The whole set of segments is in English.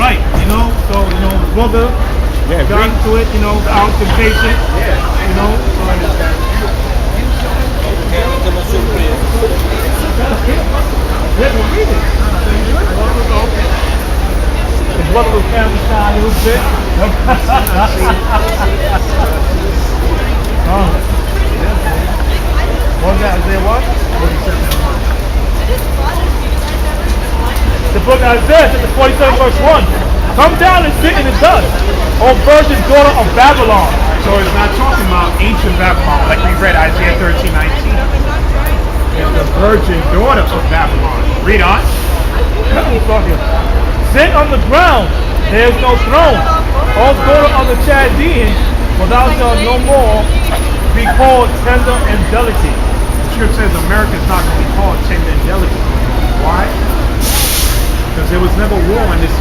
Right, brother got into it, out impatient. Yeah. Let me read it. The brother was kind of shy a little bit. What was that? Isaiah what? The book of Isaiah, chapter 47, verse 1. Come down and sit in the dust, O virgin daughter of Babylon. So it's not talking about ancient Babylon, like we read Isaiah 13:19. It's the virgin daughter of Babylon. Read on. Sit on the ground, there is no throne. O daughter of the Chaldeans, for thou shalt no more be called tender and delicate. The scripture says America is not going to be called tender and delicate. Why? Because there was never war in this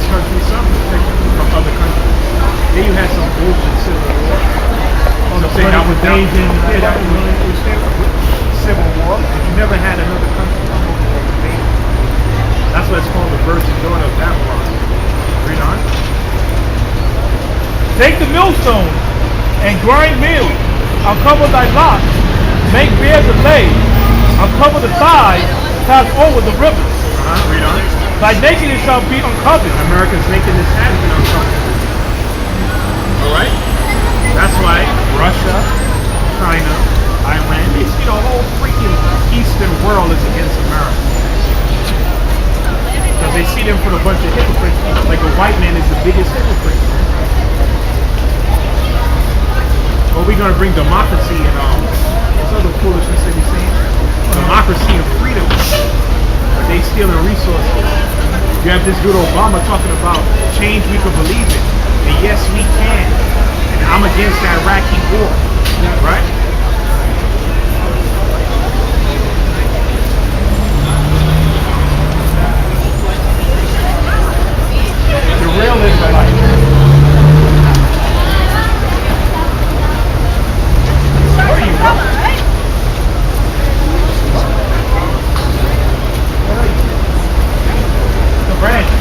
country suffered from other countries. Yeah, you had some bullshit civil war. That was civil war, but you never had another country come over and invade. That's why it's called the virgin daughter of Babylon. Read on. Take the millstone and grind meal. Uncover thy locks. Make bare the legs. Uncover the thighs. Pass over the rivers. Read on. Thy nakedness shall be uncovered. America's nakedness has been uncovered. Alright? That's why Russia, China, Iran, the whole freaking Eastern world is against America. Because they see them for a bunch of hypocrites, like a white man is the biggest hypocrite. Well, we're going to bring democracy and this other foolishness that he's saying. Democracy and freedom. But they stealing resources. You have this dude Obama talking about change we can believe in. And yes, we can. And I'm against the Iraqi war. Right? The real Israelites. Where are you from? The branch.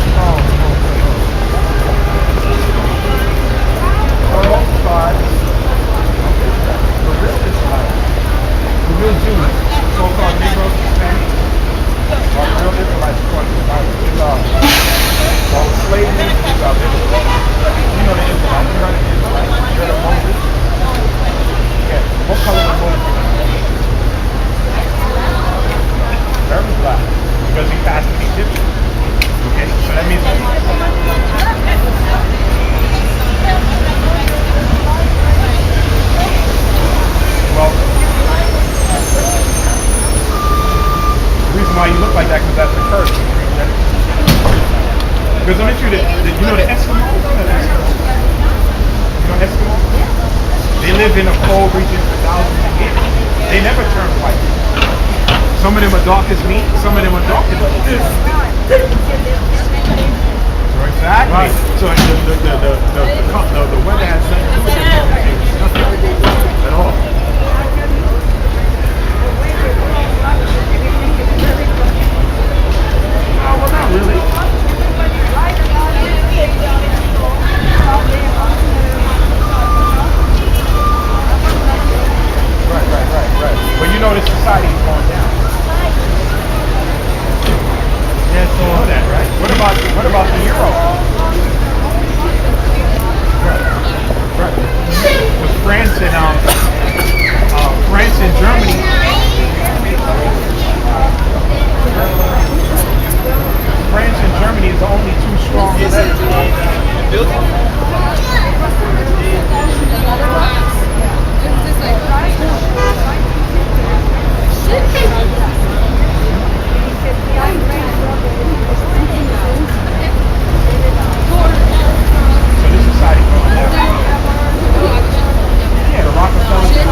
The real Jews, so-called Negroes, Hispanics, are real Israelites according to the Bible. All slavery, biblical. You know the Israelites. You heard of the Israelites. You heard of Moses. Yeah. What color was Moses? Very black. Because he passed an Egyptian. Okay, so that means well, the reason why you look like that because that's a curse. Because I'm sure you know the Eskimos? You know Eskimos? They live in a cold region for thousands of years. They never turn white. Some of them are dark as me, some of them are dark as this. So exactly. Right. So the weather has nothing to do with it. Nothing at all. No, well, not really. Right. But you know this society is going down. Yeah, so you know that, right? What about the euro? Right. Because France and Germany. France and Germany is the only two strong So this society going down. Yeah, the Rockefellers, the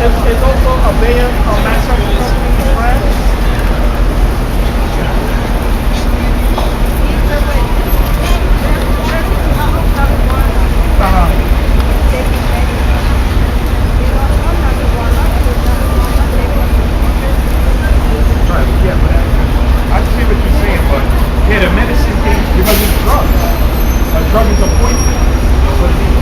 It's also a Bayer manufacturing company in France. Right, yeah, but I see what you're saying, but yeah, the medicine thing, because it's drugs. A drug is a poison. That's what it is.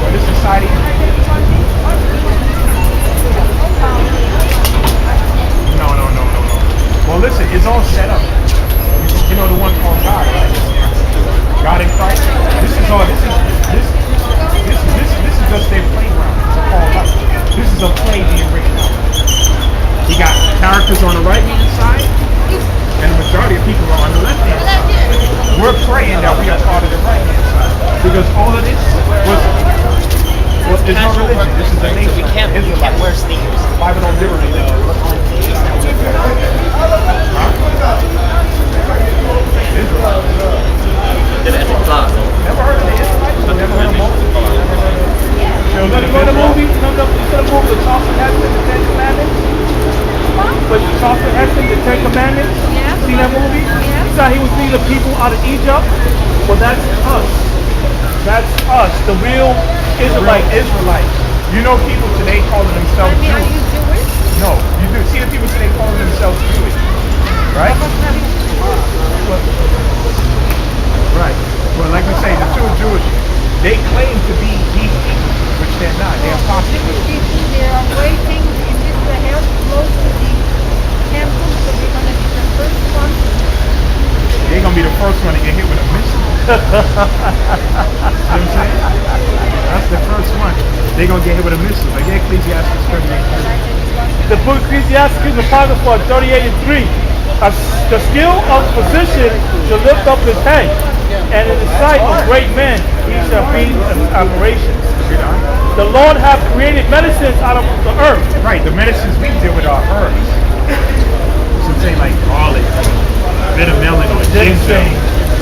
This society. No. Well, listen, it's all set up. You know the one called God, right? God in Christ. This is just their playground. It's a call up. This is a play being written out. You got characters on the right hand side, and the majority of people are on the left hand side. We're praying that we are part of the right hand side because all of this was. Well, it's not religion. This is a nation. We can't wear sneakers. The Bible don't do religion. Never heard of the Israelites? Never heard of Moses? You know the movie? You know the movie with Charlton Heston, The Ten Commandments? With Charlton Heston, The Ten Commandments? Yeah. See that movie? Yeah. You saw he was leading the people out of Egypt? Well, that's us. That's us, the real Israelites. You know people today calling themselves Are you Jews. Jewish? No, you do. See the people today calling themselves Jewish. Right? Right. Well, like we say, the true Jewish, they claim to be these people, which they're not. They're apostate. They are waiting in this help close to the temple, so they're going to be the first one. They're going to be the first one to get hit with a missile. You know what I'm saying? That's the first one. They're going to get hit with a missile. Like Ecclesiastes 38:3. The book Ecclesiastes, the Apocrypha 38 and 3. The skill of physician shall lift up his head, and in the sight of great men he shall be an admiration. The Lord hath created medicines out of the earth. Right, the medicines we deal with are herbs. So I'm saying like garlic, bitter melon, or ginger.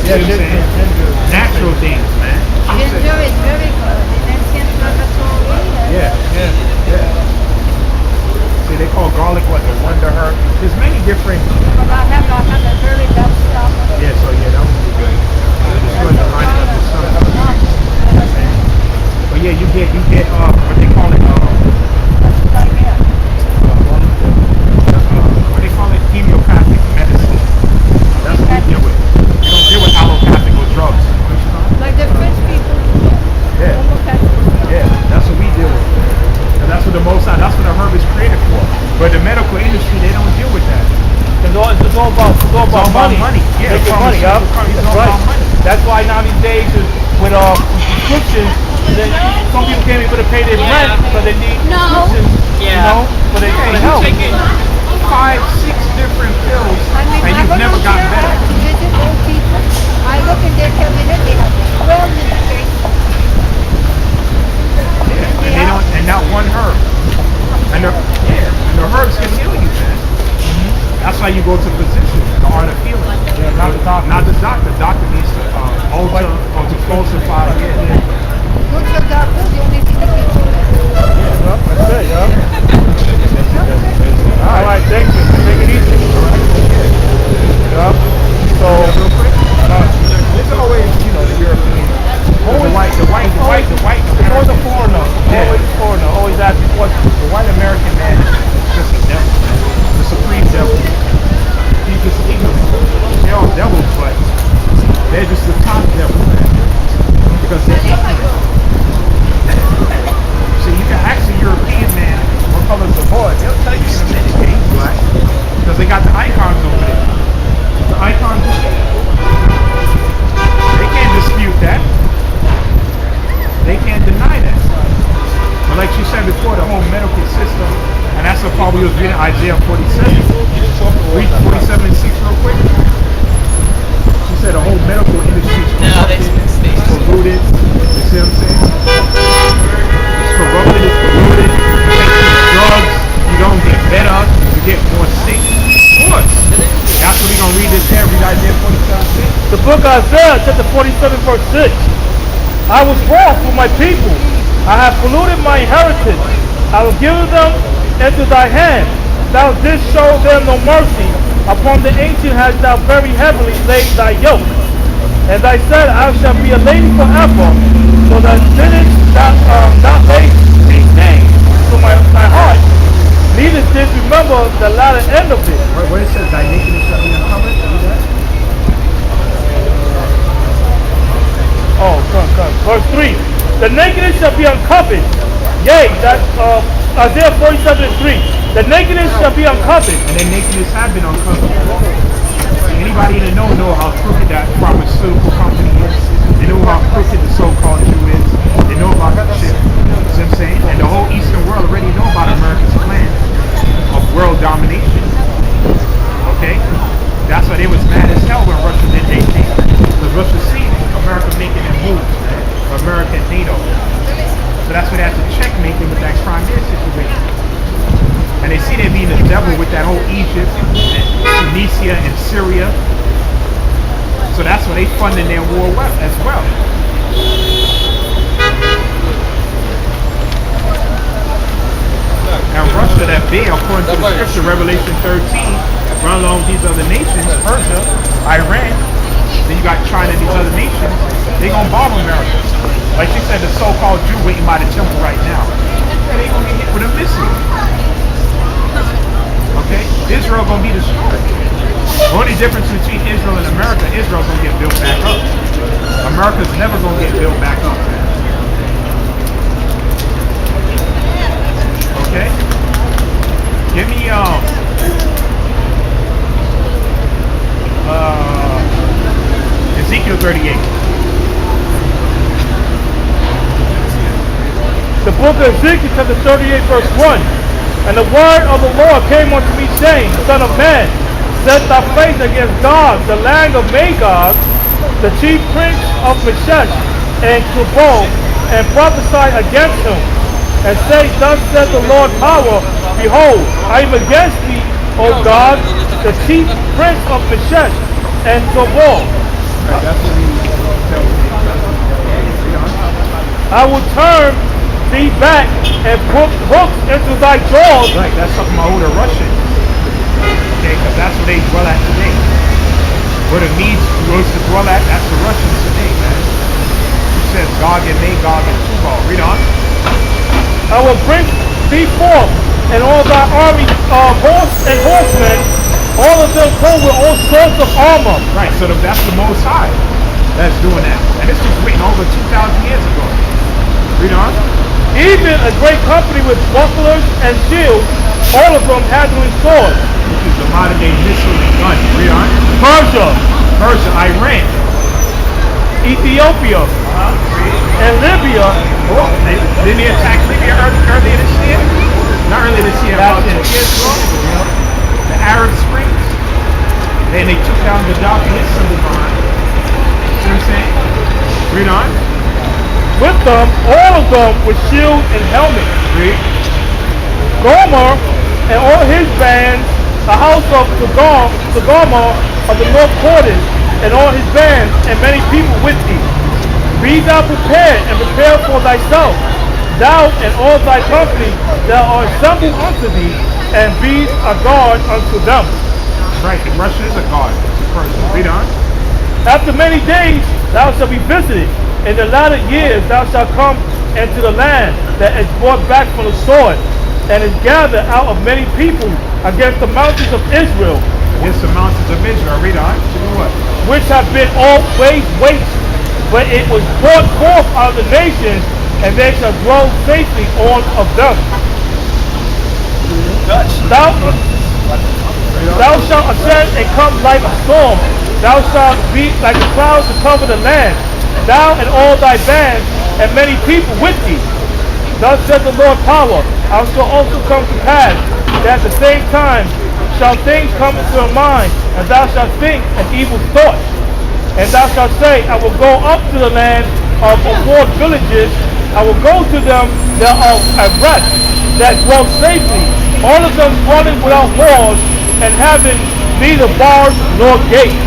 Yeah, You know what I'm saying? Natural things, man. Ginger is very good. In anti-inflammatory. Yeah. See, they call garlic what, the wonder herb. There's many different. But I have a very bad stuff. Yeah, so yeah, that would be good. Just go ahead and line it up with something. But yeah, you get what they call it. What they call it, homeopathic medicine. That's what we deal with. We don't deal with allopathic or drugs. Like the French people. Yeah. Yeah, that's what we deal with. And that's what that's what the herb is created for. But the medical industry, they don't deal with that. It's all about money. Yeah, Making money, it's all right. about money. That's why now these days with prescriptions, then some people can't even pay their rent, so they need prescriptions. You know, for their help. You're taking 5-6 different pills and I you've go never to gotten care better. home to visit old people. I look in their cabinet, they have 12 medications. Yeah, and they don't, and not one herb. And the herbs can heal you, man. That's why you go to physicians, the art of healing. Yeah, not the doctor. Not the doctor. The doctor needs to alter or to falsify. Go to the doctor, the only thing they can do. Yep, that's it, yeah. All right, thank you. Take it easy. Yeah. So, It's always, the European. The white. It's always a foreigner. Yeah. Always a foreigner. Always asking questions. The white American man is just a devil. The supreme devil. He's just ignorant. They're all devils, but they're just the top devil, man. Because they're ignorant. So you can ask a European man what color's the boy. They'll tell you in a minute that he's black. Because they got the icons over there. The icons are there. They can't dispute that. They can't deny that. But like you said before, the whole medical system and And that's the part we was reading Isaiah 47. Read 47 and 6 real quick. She said the whole medical industry is corrupted, it's polluted. You see what I'm saying? It's corrupted, it's polluted. You take these drugs, you don't get better, you get more sick. Of course. That's what we're going to read this here. Read Isaiah 47 6. The book of Isaiah, chapter 47, verse 6. I was wroth with my people. I have polluted my inheritance. I will give them into thy hand. Thou didst show them no mercy. Upon the ancient hast thou very heavily laid thy yoke. And I said, I shall be a lady forever. So that didst not lay a name to my heart. Neither did remember the latter end of it. Where it says thy nakedness shall be uncovered? Read that. Oh, come. Verse 3. The nakedness shall be uncovered. Yea, that Isaiah 47 and 3. The nakedness shall be uncovered. And their nakedness have been uncovered. Anybody in the know how crooked that pharmaceutical company is. They know how crooked the so-called Jew is. They know about that shit. You know what I'm saying? And the whole Eastern world already know about America's plan of world domination. Okay? That's why they was mad as hell when Russia did their thing. Because Russia seen America making their moves. America and NATO. So that's why they had to checkmate them with that Crimea situation. And they see they being the devil with that whole Egypt and Tunisia and Syria. So that's why they funding their war as well. Now Russia, that bear, according to the scripture, Revelation 13, run along with these other nations, Persia, Iran, then you got China and these other nations, they gonna bomb America. Like she said, the so-called Jew waiting by the temple right now. And they gonna get hit with a missile. Okay? Israel gonna be destroyed. The only difference between Israel and America, Israel's gonna get built back up. America's never gonna get built back up. Okay? Give me Ezekiel 38. The book of Ezekiel, chapter 38, verse 1. And the word of the Lord came unto me, saying, Son of man, set thy face against Gog, the land of Magog, the chief prince of Meshech and Pt2Woe, and prophesy against him, and say, Thus says the Lord power, behold, I am against thee, O God, the chief prince of Meshech and Pt2Woe. I will turn thee back and put hooks into thy jaws. Right, that's something about who the Russians. Okay, because that's where they dwell at today. Where the Medes goes to dwell at, that's the Russians today, man. It says Gog and Magog and Tubal. Read on. I will bring thee forth, and all thy army, horse and horsemen, all of them come with all sorts of armor. Right, so that's the Most High that's doing that. And this was written over 2,000 years ago. Read on. Even a great company with bucklers and shields, all of them handling swords. Which is the modern day missile and gun. Read on. Persia, Iran, Ethiopia, and Libya. Oh, didn't they attack Libya earlier this year? Not earlier this year, about 2 years ago. The Arab Springs. And they took down Gaddafi and his civil line. See what I'm saying? Read on. With them, all of them with shield and helmet. Read. Gomer and all his bands, the house of Gomer of the north quarters, and all his bands, and many people with thee. Be thou prepared, and prepare for thyself, thou and all thy company that are assembled unto thee, and be a guard unto them. Right, and Russia is a guard to Persia. Read on. After many days thou shalt be visited. In the latter years thou shalt come into the land that is brought back from the sword, and is gathered out of many people against the mountains of Israel. Against the mountains of Israel. Read on. To do what? Which have been always waste, but it was brought forth out of the nations, and they shall dwell safely on of them. Thou shalt ascend and come like a storm. Thou shalt be like a cloud to cover the land. Thou and all thy bands, and many people with thee. Thus says the Lord power, I shall also come to pass that at the same time shall things come into your mind, and thou shalt think an evil thought. And thou shalt say, I will go up to the land of walled villages, I will go to them that are at rest, that dwell safely, all of them dwelling without walls, and having neither bars nor gates.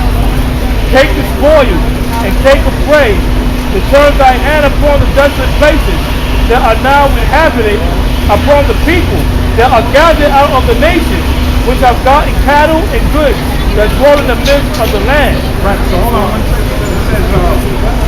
Take the spoil, and take a prey, to turn thy hand upon the desolate places that are now inhabited, upon the people that are gathered out of the nations, which have gotten cattle and goods that dwell in the midst of the land. Right, so hold on one second. It says,